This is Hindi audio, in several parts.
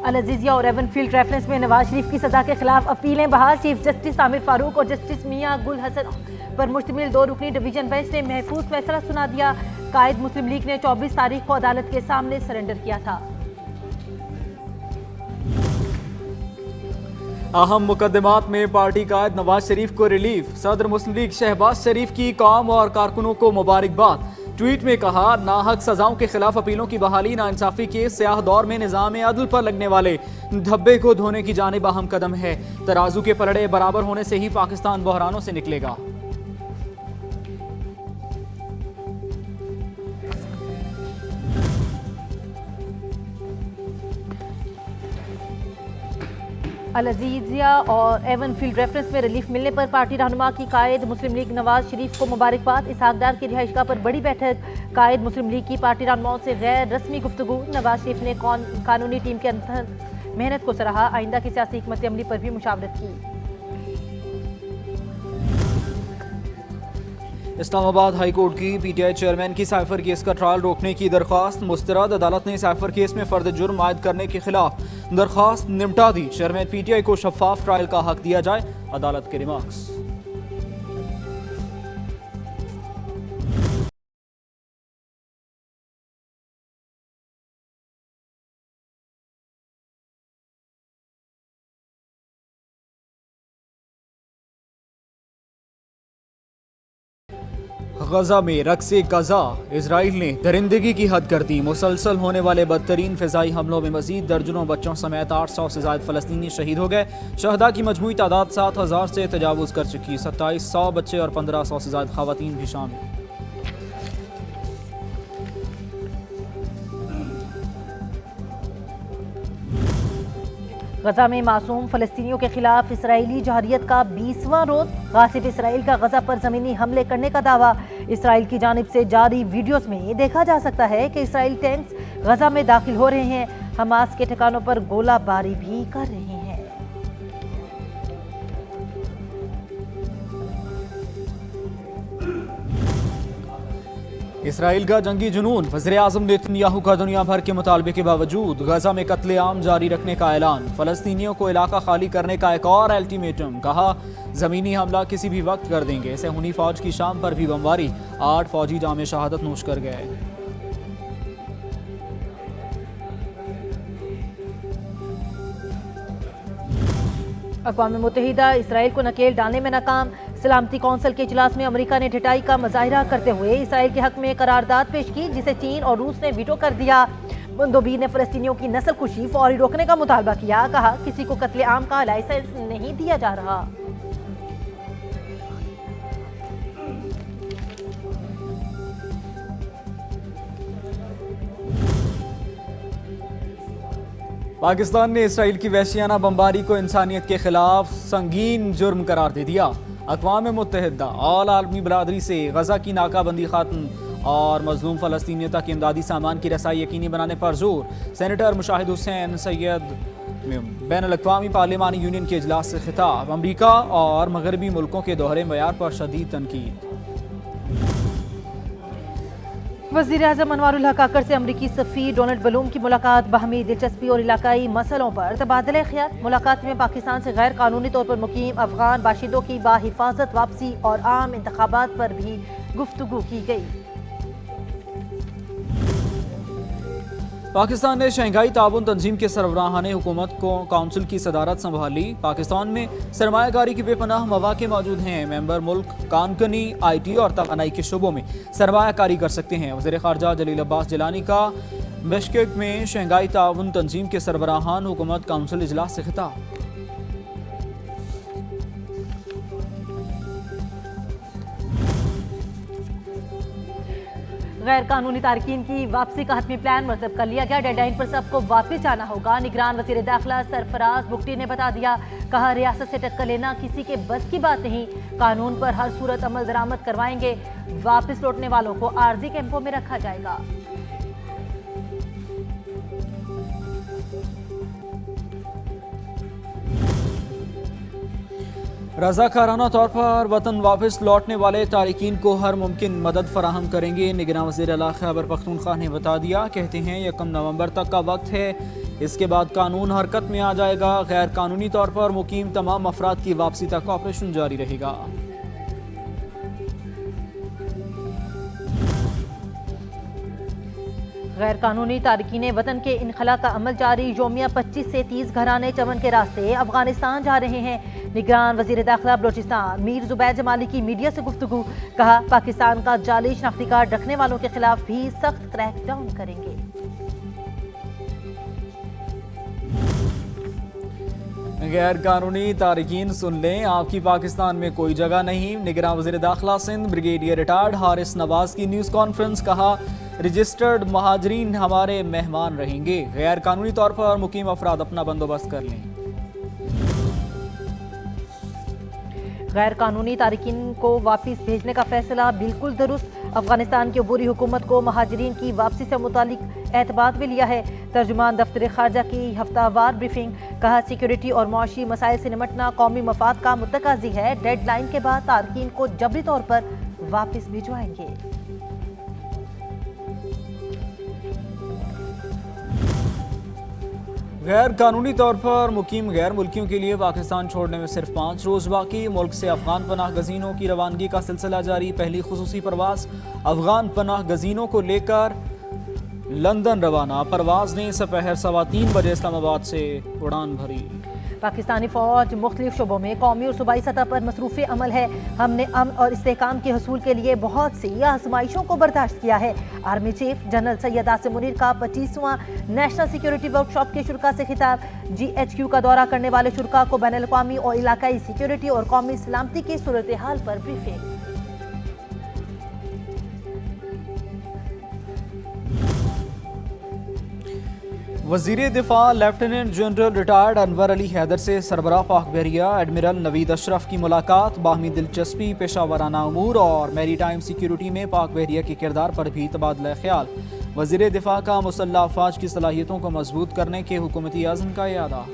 अल अजीजिया और एवनफील्ड रेफरेंस में नवाज शरीफ की सजा के खिलाफ अपीलें बहाल। चीफ जस्टिस आमिर फारूक और जस्टिस मियां गुल हसन पर मुश्तमिल 2 रुकनी डिवीजन बेंच ने महफूज फैसला सुना दिया। कायद मुस्लिम लीग ने 24 तारीख को अदालत के सामने सरेंडर किया था। अहम मुकदमात में पार्टी कायद नवाज शरीफ को रिलीफ। सदर मुस्लिम लीग शहबाज शरीफ की कौम और कारकुनों को मुबारकबाद। ट्वीट में कहा, नाहक सजाओं के खिलाफ अपीलों की बहाली नाइंसाफी के स्याह दौर में निजाम अदल पर लगने वाले धब्बे को धोने की जानिब अहम कदम है। तराजू के पलड़े बराबर होने से ही पाकिस्तान बहरानों से निकलेगा। अल अजीजिया और एवनफील्ड रेफरेंस में रिलीफ मिलने पर पार्टी रहनुमा की कायद मुस्लिम लीग नवाज शरीफ को मुबारकबाद। इसहाकदार की रिहाइशगाह पर बड़ी बैठक। कायद मुस्लिम लीग की पार्टी रहनुमाओं से गैर रस्मी गुफ्तगू। नवाज शरीफ ने कानूनी टीम के अंदर मेहनत को सराहा। आइंदा की सियासी हिकमत अमली पर भी मुशावरत की। इस्लामाबाद हाई कोर्ट की पीटीआई चेयरमैन की साइफर केस का ट्रायल रोकने की दरख्वास्त मुस्तरद। अदालत ने साइफर केस में फर्द जुर्म आयद करने के खिलाफ दरख्वास्त निपटा दी। चेयरमैन पीटीआई को शफाफ ट्रायल का हक दिया जाए, अदालत के रिमार्क्स। गजा में रक्से गजा। इजराइल ने दरिंदगी की हद कर दी। मुसलसल होने वाले बदतरीन फिजाई हमलों में मजीद दर्जनों बच्चों समेत 800 से ज्यादा फलस्तीनी शहीद हो गए। शहदा की मजमूई तादाद 7000 से तजावुज कर चुकी। 2700 बच्चे और 1500 से ज्यादा खवातीन भी शामिल। गजा में मासूम फलस्तीनियों के खिलाफ इसराइली जहरियत का 20वां रोज। गासिब इसराइल का गजा पर जमीनी हमले करने का दावा। इसराइल की जानिब से जारी वीडियोस में देखा जा सकता है कि इसराइल टैंक्स गजा में दाखिल हो रहे हैं। हमास के ठिकानों पर गोलाबारी भी कर रहे हैं। इसराइल का जंगी जुनून। वज़ीर-ए-आज़म नेतन्याहू का दुनिया भर के मुतालबे के बावजूद गजा में कत्ले-आम जारी रखने का ऐलान। फलस्तीनियों को इलाका खाली करने का एक और अल्टीमेटम। कहा, जमीनी हमला किसी भी वक्त कर देंगे। सेहूनी फौज की शाम पर भी बमबारी। 8 फौजी जाम शहादत नोश कर गए। अक़वाम मुत्तहिदा इसराइल को नकेल डालने में नाकाम। सलामती कौंसिल के इजलास में अमेरिका ने ढिठाई का मुजाहिरा करते हुए इसराइल के हक में करारदाद पेश की, जिसे चीन और रूस ने वीटो कर दिया। बंदोबी ने फलस्तीनियों की नस्ल खुशी फौरी रोकने का मुतालबा किया। कहा, किसी को कत्ले आम का लाइसेंस नहीं दिया जा रहा। पाकिस्तान ने इसराइल की वहशियाना बमबारी को इंसानियत के खिलाफ संगीन जुर्म करार दे दिया। अक़वाम मुत्तहिदा ऑल आलमी बरादरी से गजा की नाकाबंदी खत्म और मजलूम फ़लस्तीनियों तक इमदादी सामान की रसाई यकीनी बनाने पर जोर। सेनेटर मुशाहिद हुसैन सैयद बैनुल-अक़वामी पार्लिमानी यूनियन के इजलास से खिताब। अमरीका और मगरबी मुल्कों के दोहरे मयार पर शदीद तनकीद। वज़ीर-ए-आज़म अनवारुल हक काकड़ से अमरीकी सफ़ीर डोनाल्ड बलूम की मुलाकात। बाहमी दिलचस्पी और इलाकाई मसलों पर तबादला ख्याल। मुलाकात में पाकिस्तान से गैर कानूनी तौर पर मुकीम अफगान बाशिंदों की बाहिफाजत वापसी और आम इंतखाबात पर भी गुफ्तगू की गई। पाकिस्तान ने शंघाई ताउन तंजीम के सरबराहाने हुकूमत को काउंसिल की सदारत संभाली। पाकिस्तान में सरमायाकारी की बेपनाह मौके मौजूद हैं। मेंबर मुल्क कानकनी, IT और तवानाई के शोबों में सरमायाकारी कर सकते हैं। वज़ीर ख़ारजा जलील अब्बास जिलानी का बिश्केक में शंघाई ताउन तंजीम के सरबराहान हुकूमत काउंसिल इजलास से खिताब। गैर कानूनी तारकीन की वापसी का हतमी प्लान मरतब कर लिया गया। डेडलाइन पर सबको वापस जाना होगा। निगरान वज़ीर दाखिला सरफराज बुगटी ने बता दिया। कहा, रियासत से टक्कर लेना किसी के बस की बात नहीं। कानून पर हर सूरत अमल दरामद करवाएंगे। वापस लौटने वालों को आर्जी कैंपों में रखा जाएगा। रज़ाकाराना तौर पर वतन वापस लौटने वाले तारिकीन को हर मुमकिन मदद फराहम करेंगे। निगरान वज़ीर आला खैबर पख्तूनख्वा ने बता दिया। कहते हैं 1 नवंबर तक का वक्त है इसके बाद कानून हरकत में आ जाएगा। गैर कानूनी तौर पर मुकीम तमाम अफराद की वापसी तक ऑपरेशन जारी रहेगा। गैर कानूनी तारकीन वतन के इनखला का अमल जारी। योमिया 25 से 30 घराने चमन के रास्ते अफगानिस्तान जा रहे हैं। निगरान वजीर दाखिला बलोचिस्तान मीर जुबैर जमाली की मीडिया से गुफ्तगू। कहा, पाकिस्तान का जाली शनाख्ती कार्ड रखने वालों के खिलाफ भी सख्त क्रैकडाउन करेंगे। गैर कानूनी तारकीन सुन लें, आपकी पाकिस्तान में कोई जगह नहीं। निगरान वजीर दाखिला सिंध ब्रिगेडियर रिटायर्ड हारिस नवाज की न्यूज़ कॉन्फ्रेंस। कहा, रजिस्टर्ड महाजरीन हमारे मेहमान रहेंगे। गैर कानूनी तौर पर मुकीम अफराद अपना बंदोबस्त कर लें। गैर कानूनी तारकीन को वापस भेजने का फैसला बिल्कुल दुरुस्त। अफगानिस्तान की अबूरी हुकूमत को महाजरीन की वापसी से मुतालिक एतबार भी लिया है। तर्जुमान दफ्तर खारजा की हफ्तावार ब्रीफिंग। कहा, सिक्योरिटी और मुआशी मसाइल से निमटना कौमी मफाद का मुतकाजी है। डेडलाइन के बाद तारकीन को जबरी तौर पर वापस भिजवाएंगे। गैर कानूनी तौर पर मुकीम गैर मुल्कियों के लिए पाकिस्तान छोड़ने में सिर्फ 5 रोज बाकी। मुल्क से अफगान पनाह गजीनों की रवानगी का सिलसिला जारी। पहली खुसूसी परवाज अफगान पनाह गजीनों को लेकर लंदन रवाना। परवाज ने सपहर 3:15 बजे इस्लामाबाद से उड़ान भरी। पाकिस्तानी फौज मुख्तलिफ शोबों में कौमी और सूबाई सतह पर मसरूफ़ अमल है। हमने अमन और इस्तेहकाम के हसूल के लिए बहुत सी आजमाइशों को बर्दाश्त किया है। Army chief general Syed Asim Munir का 25वां नेशनल सिक्योरिटी वर्कशॉप के शुरा से खिताब। GHQ का दौरा करने वाले शुरा को बैनुल अक़वामी और इलाकाई सिक्योरिटी और कौमी सलामती की सूरत हाल पर ब्रीफिंग। वज़ीर दिफा lieutenant general retired Anwar Ali Haider से सरबराह पाक बहरिया एडमिरल नवीद अशरफ की मुलाकात। बाहमी दिलचस्पी, पेशावराना अमूर और मैरी टाइम सिक्योरिटी में पाक बहरिया के किरदार पर भी तबादला ख्याल। वज़ीर दिफा का मुसल्लह अफवाज की सलाहियतों को मजबूत करने के हुकूमती अज़्म का इरादा।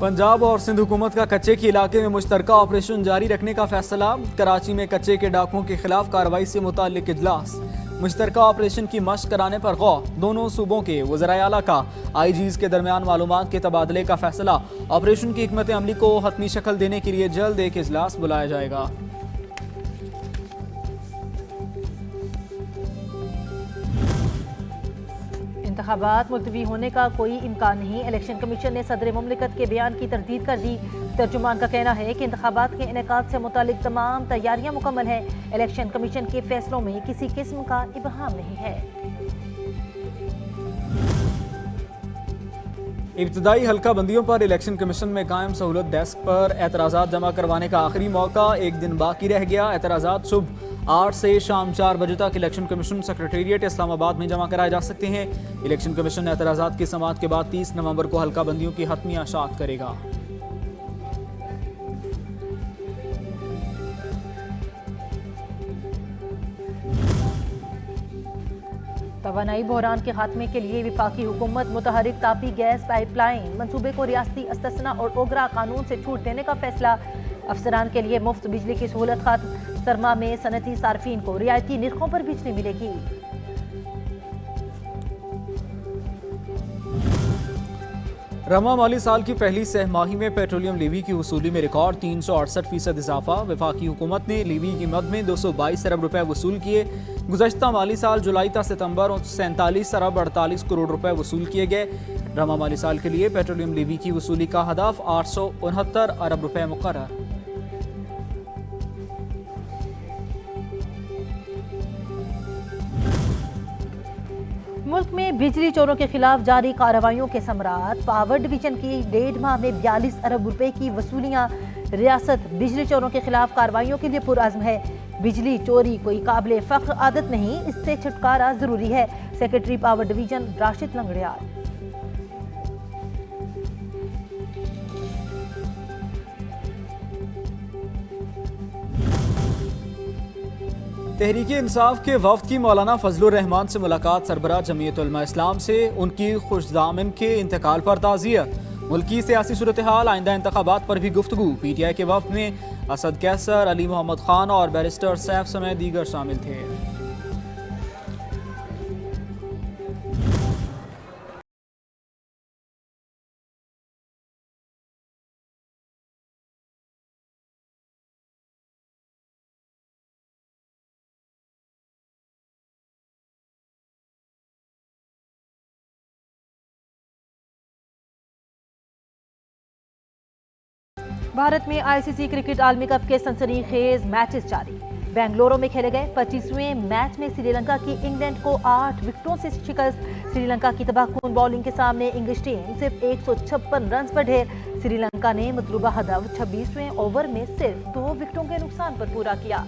पंजाब और सिंध हुकूमत का कच्चे के इलाके में मुश्तरका ऑपरेशन जारी रखने का फैसला। कराची में कच्चे के डाकुओं के खिलाफ कार्रवाई से मुताल्लिक इजलास। मुश्तरका ऑपरेशन की मशक कराने पर गौर। दोनों सूबों के वज़राए आला का IGs के दरमियान मालूमात के तबादले का फैसला। ऑपरेशन की हिकमत अमली को हतमी शक्ल देने के लिए जल्द एक इजलास बुलाया जाएगा। इंतखाबात मुलतवी होने का कोई इम्कान नहीं। इलेक्शन कमीशन ने सदर मुमलिकत के बयान की तरदीद कर दी। तर्जुमान का कहना है कि इंतखाबात के इनेकाद से मुतालिक तमाम तैयारियां मुकम्मल है। इलेक्शन कमीशन के फैसलों में किसी किस्म का इबहाम नहीं है। इब्तदाई हल्का बंदियों पर इलेक्शन कमीशन में कायम सहूलत डेस्क पर एतराज़ात जमा करवाने का आखिरी मौका। एक दिन बाकी रह गया। एतराज़ात सुबह 8 से शाम 4 बजे तक इलेक्शन कमीशन सेक्रेटेरिएट इस्लामाबाद में जमा कराए जा सकते हैं। इलेक्शन कमीशन एतराज़ात की समाअत के बाद 30 नवंबर को हल्का बंदियों की हतमी आशात करेगा। तवानाई बहरान के खात्मे के लिए विफाकी हुकूमत मुतहरिक तापी गैस पाइपलाइन मंसूबे को रियासती अस्तना और ओगरा कानून से छूट देने का फैसला। अफसरान के लिए मुफ्त बिजली की सहूलत खत्म। सरमा में सनती सार्फिन को रियायती निरखों पर बिजली मिलेगी। रमा माली साल की पहली सहमाही में पेट्रोलियम लीवी की वसूली में रिकॉर्ड 368% इजाफा। वफाकी हुकूमत ने लीवी की मद में 222 अरब रुपए वसूल किए। गुज़श्ता माली साल जुलाई ta सितंबर 47 अरब 48 करोड़ रुपए वसूल किए गए। रमा माली साल के लिए पेट्रोलियम लीवी की वसूली का हदफ 869 अरब रुपए मुकर्रर। मुल्क में बिजली चोरों के खिलाफ जारी कार्रवाइयों के समरात। पावर डिवीजन की 1.5 माह में 42 अरब रुपए की वसूलियां। रियासत बिजली चोरों के खिलाफ कार्रवाइयों के लिए पुरअज़्म है। बिजली चोरी कोई काबिल फ़ख्र आदत नहीं, इससे छुटकारा जरूरी है। Secretary power division Rashid Langrial. Tehreek Insaf के वफ्द की मौलाना फजलुर रहमान से मुलाकात। सरबराह जमीयत उलमा इस्लाम से उनकी खुशदामन के इंतकाल पर ताज़ियत। मुल्की सियासी सूरत हाल, आइंदा इंतखाबात पर भी गुफ्तगू। PTI के वफ्द में असद कैसर, अली मोहम्मद खान और बैरिस्टर सैफ समेत दीगर शामिल थे। भारत में आईसीसी क्रिकेट आलमी कप के सनसनीखेज मैचेस जारी। बेंगलुरु में खेले गए 25वें मैच में श्रीलंका की इंग्लैंड को 8 विकेटों से शिकस्त। श्रीलंका की तबाहकुन बॉलिंग के सामने इंग्लिश टीम सिर्फ 156 रन पर ढेर। श्रीलंका ने मतलूबा हदफ 26वें ओवर में सिर्फ 2 विकेटों के नुकसान पर पूरा किया।